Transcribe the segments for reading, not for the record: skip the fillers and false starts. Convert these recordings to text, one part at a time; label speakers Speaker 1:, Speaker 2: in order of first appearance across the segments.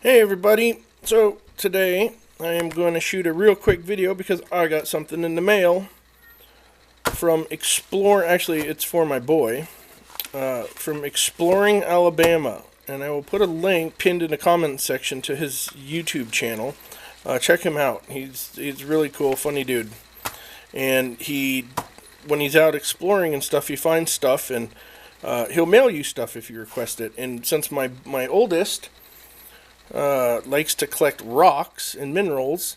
Speaker 1: Hey everybody, so today I am going to shoot a real quick video because I got something in the mail from actually it's for my boy, from Exploring Alabama, and I will put a link pinned in the comment section to his YouTube channel. Check him out, he's really cool, funny dude, and when he's out exploring and stuff, he finds stuff, and he'll mail you stuff if you request it. And since my oldest likes to collect rocks and minerals,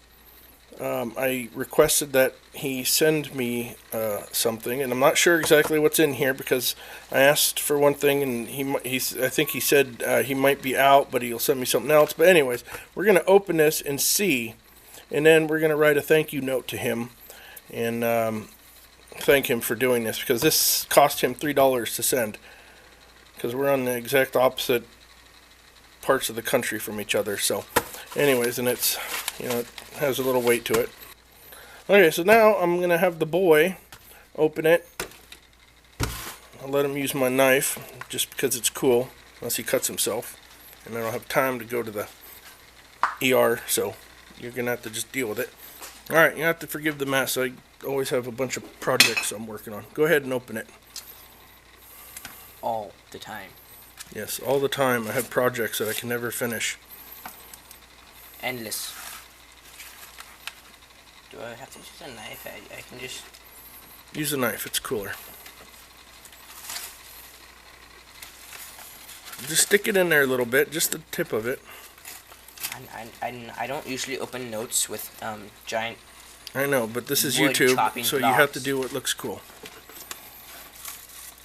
Speaker 1: I requested that he send me something, and I'm not sure exactly what's in here because I asked for one thing, and I think he said he might be out, but he'll send me something else. But anyways, we're gonna open this and see, and then we're gonna write a thank you note to him and thank him for doing this, because this cost him $3 to send, because we're on the exact opposite parts of the country from each other. So anyways, and it's, it has a little weight to it. Okay, so now I'm gonna have the boy open it. I'll let him use my knife just because it's cool, unless he cuts himself, and I don't have time to go to the ER, so you're gonna have to just deal with it. Alright, you have to forgive the mess. I always have a bunch of projects I'm working on. Go ahead and open it.
Speaker 2: All the time.
Speaker 1: Yes, all the time. I have projects that I can never finish.
Speaker 2: Endless. Do I have to use a knife? I can just...
Speaker 1: Use a knife, it's cooler. Just stick it in there a little bit, just the tip of it.
Speaker 2: I don't usually open notes with giant...
Speaker 1: I know, but this is
Speaker 2: wood
Speaker 1: YouTube,
Speaker 2: chopping
Speaker 1: so you
Speaker 2: blocks.
Speaker 1: have to do what looks cool.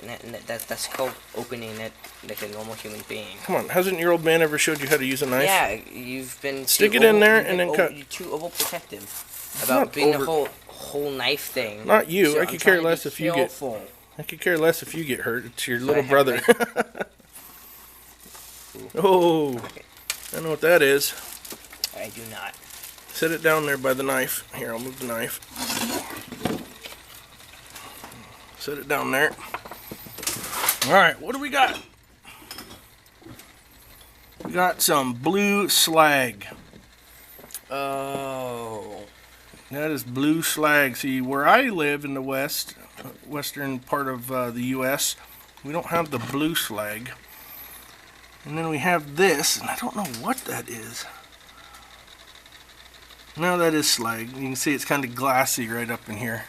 Speaker 2: And that's called opening it like a normal human being.
Speaker 1: Come on, hasn't your old man ever showed you how to use a knife?
Speaker 2: Yeah, you've been...
Speaker 1: Stick it in there and then cut.
Speaker 2: You're too overprotective about being the whole knife thing.
Speaker 1: Not you,
Speaker 2: So
Speaker 1: I could care less if you get...
Speaker 2: careful.
Speaker 1: I could care less if you get hurt. It's your little brother. Oh,
Speaker 2: Okay.
Speaker 1: I know what that is.
Speaker 2: I do not.
Speaker 1: Set it down there by the knife. Here, I'll move the knife. Set it down there. Alright, what do we got? We got some blue slag.
Speaker 2: Oh.
Speaker 1: That is blue slag. See, where I live in the western part of the U.S., we don't have the blue slag. And then we have this, and I don't know what that is. No, that is slag. You can see it's kind of glassy right up in here.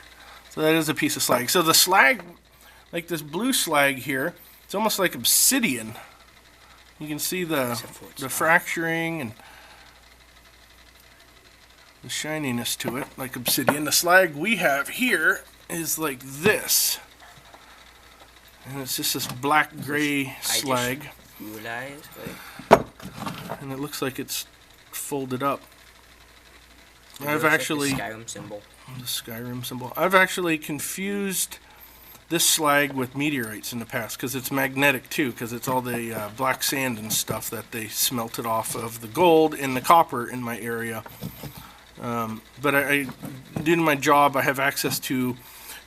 Speaker 1: So that is a piece of slag. So the slag, like this blue slag here, it's almost like obsidian. You can see the fracturing and the shininess to it, like obsidian. The slag we have here is like this. And it's just this black gray slag. And it looks like it's folded up. I've actually...
Speaker 2: Like the Skyrim symbol.
Speaker 1: The Skyrim symbol. I've actually confused this slag with meteorites in the past, because it's magnetic too, because it's all the black sand and stuff that they smelted off of the gold and the copper in my area. But I due to my job, I have access to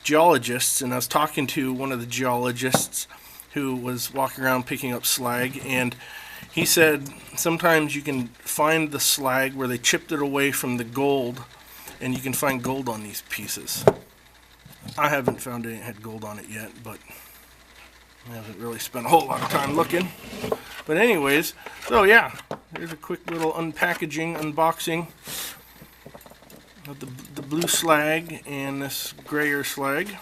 Speaker 1: geologists, and I was talking to one of the geologists who was walking around picking up slag, and he said sometimes you can find the slag where they chipped it away from the gold, and you can find gold on these pieces. I haven't found any that had gold on it yet, but I haven't really spent a whole lot of time looking. But anyways, so yeah, here's a quick little unboxing of the blue slag and this grayer slag.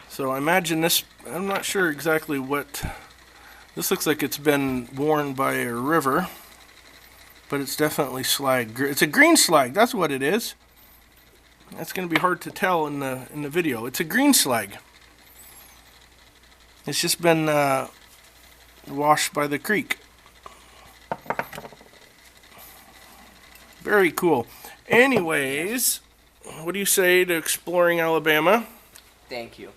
Speaker 1: So I imagine this, I'm not sure exactly what, this looks like it's been worn by a river, but it's definitely slag. It's a green slag, that's what it is. That's going to be hard to tell in the video. It's a green slag. It's just been washed by the creek. Very cool. Anyways, what do you say to Exploring Alabama?
Speaker 2: Thank you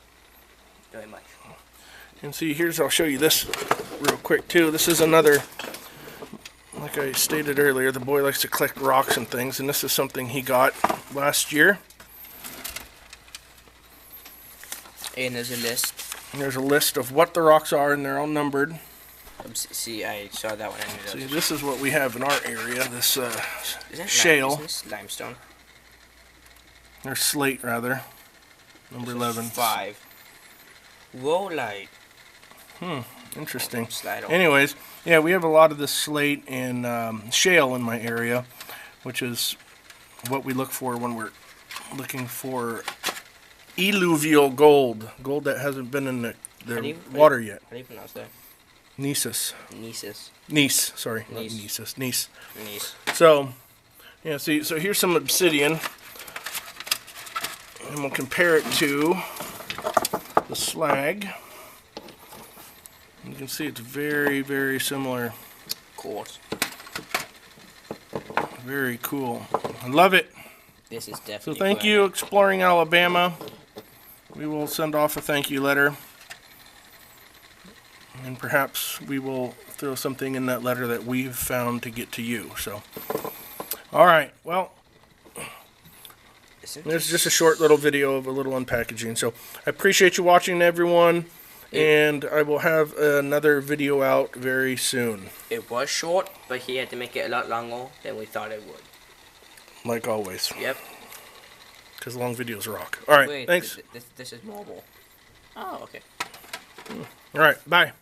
Speaker 2: very much.
Speaker 1: And see, I'll show you this real quick too. This is another, like I stated earlier, the boy likes to collect rocks and things, and this is something he got last year.
Speaker 2: And there's a list.
Speaker 1: And there's a list of what the rocks are, and they're all numbered.
Speaker 2: See, I saw that one. I knew that.
Speaker 1: See, this is what we have in our area. This
Speaker 2: Is that
Speaker 1: shale,
Speaker 2: Isn't this limestone?
Speaker 1: or slate rather. Number 11.
Speaker 2: 5. Whoa, light.
Speaker 1: Interesting.
Speaker 2: Slide on.
Speaker 1: Anyways, yeah, we have a lot of this slate and shale in my area, which is what we look for when we're looking for alluvial gold. Gold that hasn't been in the water yet.
Speaker 2: How do you pronounce that?
Speaker 1: Nisus.
Speaker 2: Nice.
Speaker 1: Sorry. Not
Speaker 2: Gneiss.
Speaker 1: Nisus. Gneiss.
Speaker 2: Nice.
Speaker 1: So, yeah, see, so here's some obsidian. And we'll compare it to the slag. You can see it's very, very similar.
Speaker 2: Cool.
Speaker 1: Very cool. I love it.
Speaker 2: This is
Speaker 1: So
Speaker 2: definitely.
Speaker 1: thank you, Exploring Alabama. We will send off a thank you letter. And perhaps we will throw something in that letter that we've found to get to you. So, all right. Well, there's just a short little video of a little unpackaging. So I appreciate you watching, everyone. And I will have another video out very soon.
Speaker 2: It was short, but he had to make it a lot longer than we thought it would.
Speaker 1: Like always.
Speaker 2: Yep.
Speaker 1: Because long videos rock. All right.
Speaker 2: Wait,
Speaker 1: Thanks.
Speaker 2: This is mobile. Oh, okay.
Speaker 1: All right. Bye.